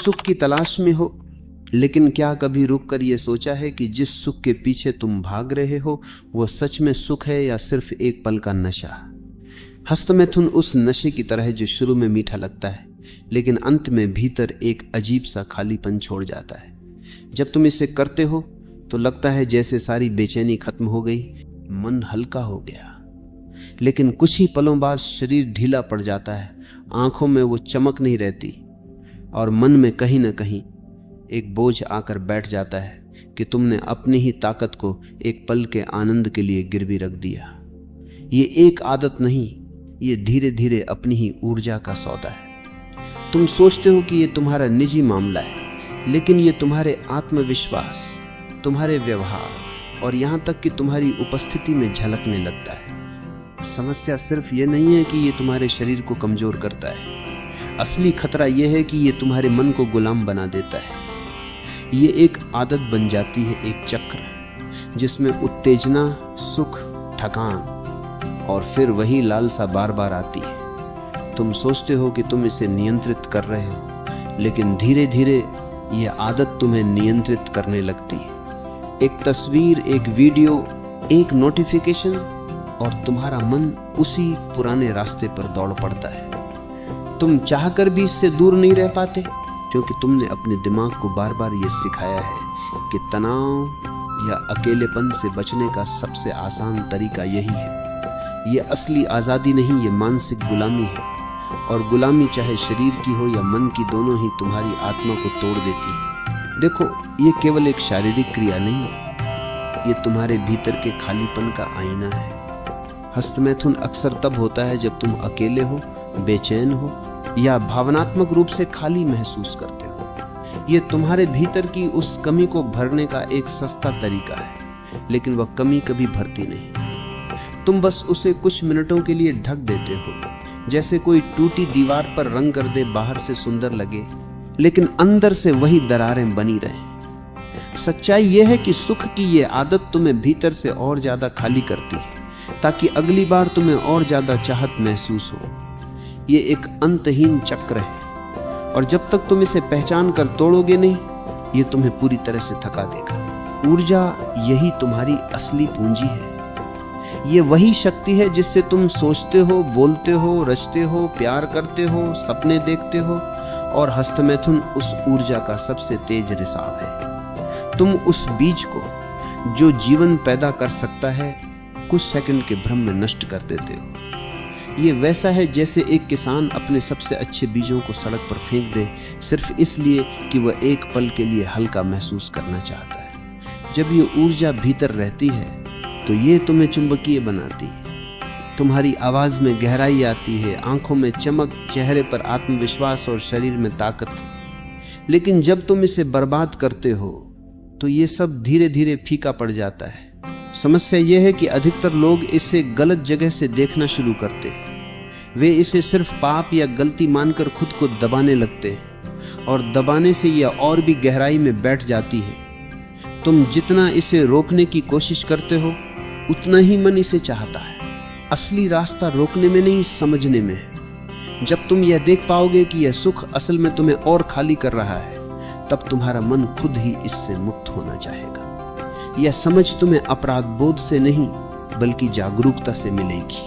सुख की तलाश में हो, लेकिन क्या कभी रुककर यह सोचा है कि जिस सुख के पीछे तुम भाग रहे हो वो सच में सुख है या सिर्फ एक पल का नशा? हस्तमैथुन उस नशे की तरह है जो शुरू में मीठा लगता है लेकिन अंत में भीतर एक अजीब सा खालीपन छोड़ जाता है। जब तुम इसे करते हो तो लगता है जैसे सारी बेचैनी खत्म हो गई, मन हल्का हो गया। लेकिन कुछ ही पलों बाद शरीर ढीला पड़ जाता है, आंखों में वो चमक नहीं रहती और मन में कहीं ना कहीं एक बोझ आकर बैठ जाता है कि तुमने अपनी ही ताकत को एक पल के आनंद के लिए गिरवी रख दिया। ये एक आदत नहीं, ये धीरे धीरे अपनी ही ऊर्जा का सौदा है। तुम सोचते हो कि ये तुम्हारा निजी मामला है, लेकिन ये तुम्हारे आत्मविश्वास, तुम्हारे व्यवहार और यहां तक कि तुम्हारी उपस्थिति में झलकने लगता है। समस्या सिर्फ ये नहीं है कि ये तुम्हारे शरीर को कमजोर करता है, असली खतरा यह है कि ये तुम्हारे मन को गुलाम बना देता है। ये एक आदत बन जाती है, एक चक्र जिसमें उत्तेजना, सुख, थकान और फिर वही लालसा बार बार आती है। तुम सोचते हो कि तुम इसे नियंत्रित कर रहे हो, लेकिन धीरे धीरे यह आदत तुम्हें नियंत्रित करने लगती है। एक तस्वीर, एक वीडियो, एक नोटिफिकेशन और तुम्हारा मन उसी पुराने रास्ते पर दौड़ पड़ता है। तुम चाहकर भी इससे दूर नहीं रह पाते, क्योंकि तुमने अपने दिमाग को बार बार यह सिखाया है कि तनाव या अकेलेपन से बचने का सबसे आसान तरीका यही है। ये असली आज़ादी नहीं, ये मानसिक गुलामी है, और गुलामी चाहे शरीर की हो या मन की, दोनों ही तुम्हारी आत्मा को तोड़ देती है। देखो, ये केवल एक शारीरिक क्रिया नहीं, ये तुम्हारे भीतर के खालीपन का आईना है। हस्तमैथुन अक्सर तब होता है जब तुम अकेले हो, बेचैन हो या भावनात्मक रूप से खाली महसूस करते हो। ये तुम्हारे भीतर की उस कमी को भरने का एक सस्ता तरीका है, लेकिन वह कमी कभी भरती नहीं। तुम बस उसे कुछ मिनटों के लिए ढक देते हो, जैसे कोई टूटी दीवार पर रंग कर दे, बाहर से सुंदर लगे लेकिन अंदर से वही दरारें बनी रहें। सच्चाई यह है कि सुख की यह आदत तुम्हें भीतर से और ज्यादा खाली करती है, ताकि अगली बार तुम्हें और ज्यादा चाहत महसूस हो। ये एक अंतहीन चक्र है, और जब तक तुम इसे पहचान कर तोड़ोगे नहीं, ये तुम्हें पूरी तरह से थका देगा। ऊर्जा यही तुम्हारी असली पूंजी है। ये वही शक्ति है जिससे तुम सोचते हो, बोलते हो, रचते हो, प्यार करते हो, सपने देखते हो, और हस्तमैथुन उस ऊर्जा का सबसे तेज रिसाव है। तुम उस बीज को जो जीवन पैदा कर सकता है, कुछ सेकंड के भ्रम में नष्ट कर देते हो। ये वैसा है जैसे एक किसान अपने सबसे अच्छे बीजों को सड़क पर फेंक दे, सिर्फ इसलिए कि वह एक पल के लिए हल्का महसूस करना चाहता है। जब ये ऊर्जा भीतर रहती है तो ये तुम्हें चुंबकीय बनाती है, तुम्हारी आवाज में गहराई आती है, आंखों में चमक, चेहरे पर आत्मविश्वास और शरीर में ताकत। लेकिन जब तुम इसे बर्बाद करते हो तो ये सब धीरे धीरे फीका पड़ जाता है। समस्या यह है कि अधिकतर लोग इसे गलत जगह से देखना शुरू करते हैं। वे इसे सिर्फ पाप या गलती मानकर खुद को दबाने लगते हैं, और दबाने से यह और भी गहराई में बैठ जाती है। तुम जितना इसे रोकने की कोशिश करते हो, उतना ही मन इसे चाहता है। असली रास्ता रोकने में नहीं, समझने में है। जब तुम यह देख पाओगे कि यह सुख असल में तुम्हें और खाली कर रहा है, तब तुम्हारा मन खुद ही इससे मुक्त होना चाहेगा। यह समझ तुम्हें अपराध बोध से नहीं, बल्कि जागरूकता से मिलेगी,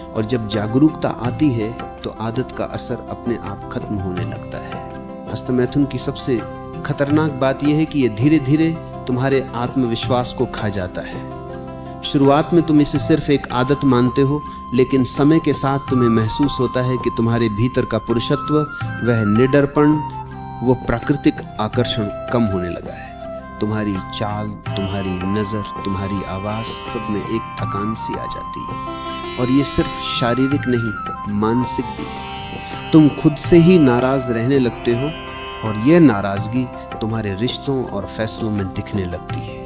और जब जागरूकता आती है तो आदत का असर अपने आप खत्म होने लगता है। हस्तमैथुन की सबसे खतरनाक बात यह है कि यह धीरे धीरे तुम्हारे आत्मविश्वास को खा जाता है। शुरुआत में तुम इसे सिर्फ एक आदत मानते हो, लेकिन समय के साथ तुम्हें महसूस होता है कि तुम्हारे भीतर का पुरुषत्व, वह निडरपन, वो प्राकृतिक आकर्षण कम होने लगा है। तुम्हारी चाल, तुम्हारी नजर, तुम्हारी आवाज, सब में एक थकान सी आ जाती है, और ये सिर्फ शारीरिक नहीं, मानसिक भी है। तुम खुद से ही नाराज रहने लगते हो, और यह नाराजगी तुम्हारे रिश्तों और फैसलों में दिखने लगती है।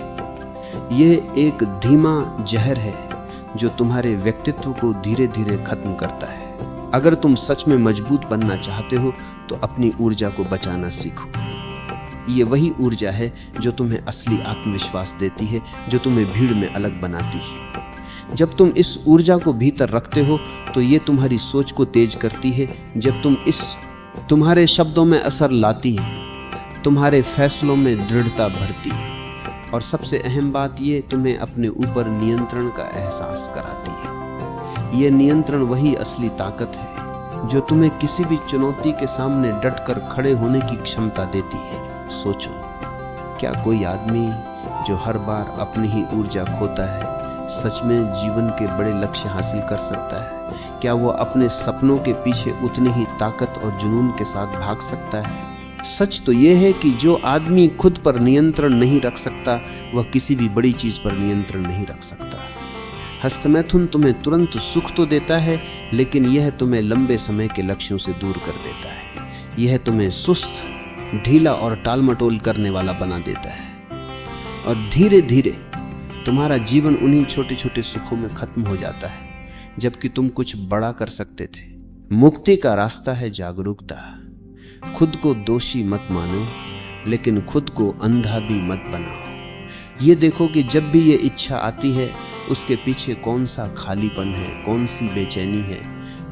यह एक धीमा जहर है जो तुम्हारे व्यक्तित्व को धीरे धीरे खत्म करता है। अगर तुम सच में मजबूत बनना चाहते हो तो अपनी ऊर्जा को बचाना सीखो। ये वही ऊर्जा है जो तुम्हें असली आत्मविश्वास देती है, जो तुम्हें भीड़ में अलग बनाती है। जब तुम इस ऊर्जा को भीतर रखते हो तो ये तुम्हारी सोच को तेज करती है। जब तुम इस तुम्हारे शब्दों में असर लाती है, तुम्हारे फैसलों में दृढ़ता भरती है और सबसे अहम बात ये तुम्हें अपने ऊपर नियंत्रण का एहसास कराती है। यह नियंत्रण वही असली ताकत है जो तुम्हें किसी भी चुनौती के सामने डटकर खड़े होने की क्षमता देती है। सोचो, क्या कोई आदमी जो हर बार अपनी ही ऊर्जा खोता है सच में जीवन के बड़े लक्ष्य हासिल कर सकता है? क्या वो अपने सपनों के पीछे उतनी ही ताकत और जुनून के साथ भाग सकता है? सच तो यह है कि जो आदमी खुद पर नियंत्रण नहीं रख सकता वह किसी भी बड़ी चीज पर नियंत्रण नहीं रख सकता। हस्तमैथुन तुम्हें तुरंत सुख तो देता है, लेकिन यह तुम्हें लंबे समय के लक्ष्यों से दूर कर देता है। यह तुम्हें सुस्त, ढीला और टालमटोल करने वाला बना देता है और धीरे धीरे तुम्हारा जीवन उन्हीं छोटे छोटे सुखों में खत्म हो जाता है, जबकि तुम कुछ बड़ा कर सकते थे। मुक्ति का रास्ता है जागरूकता। खुद को दोषी मत मानो, लेकिन खुद को अंधा भी मत बनाओ। ये देखो कि जब भी ये इच्छा आती है उसके पीछे कौन सा खालीपन है, कौन सी बेचैनी है।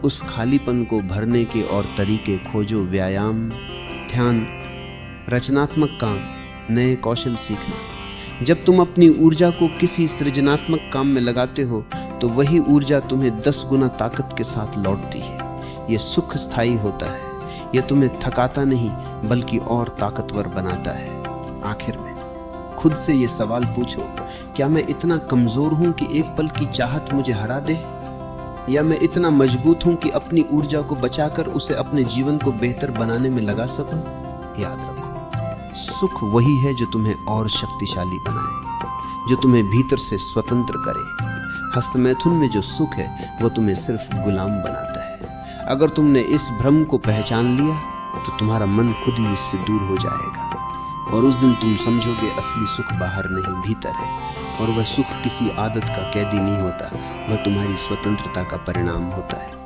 उस खालीपन को भरने के और तरीके खोजो। व्यायाम, ध्यान, रचनात्मक काम, नए कौशल सीखना। जब तुम अपनी ऊर्जा को किसी सृजनात्मक काम में लगाते हो तो वही ऊर्जा तुम्हें 10 गुना ताकत के साथ लौटती है। यह सुख स्थायी होता है। यह तुम्हें थकाता नहीं बल्कि और ताकतवर बनाता है। आखिर में खुद से यह सवाल पूछो, क्या मैं इतना कमजोर हूं कि एक पल की चाहत मुझे हरा दे, या मैं इतना मजबूत हूं कि अपनी ऊर्जा को बचाकर उसे अपने जीवन को बेहतर बनाने में लगा सकूं? याद रखो, सुख वही है जो तुम्हें और शक्तिशाली बनाए, जो तुम्हें भीतर से स्वतंत्र करे। हस्तमैथुन में जो सुख है वो तुम्हें सिर्फ गुलाम बनाता है। अगर तुमने इस भ्रम को पहचान लिया तो तुम्हारा मन खुद ही इससे दूर हो जाएगा और उस दिन तुम समझोगे असली सुख बाहर नहीं भीतर है। और वह सुख किसी आदत का कैदी नहीं होता, वह तुम्हारी स्वतंत्रता का परिणाम होता है।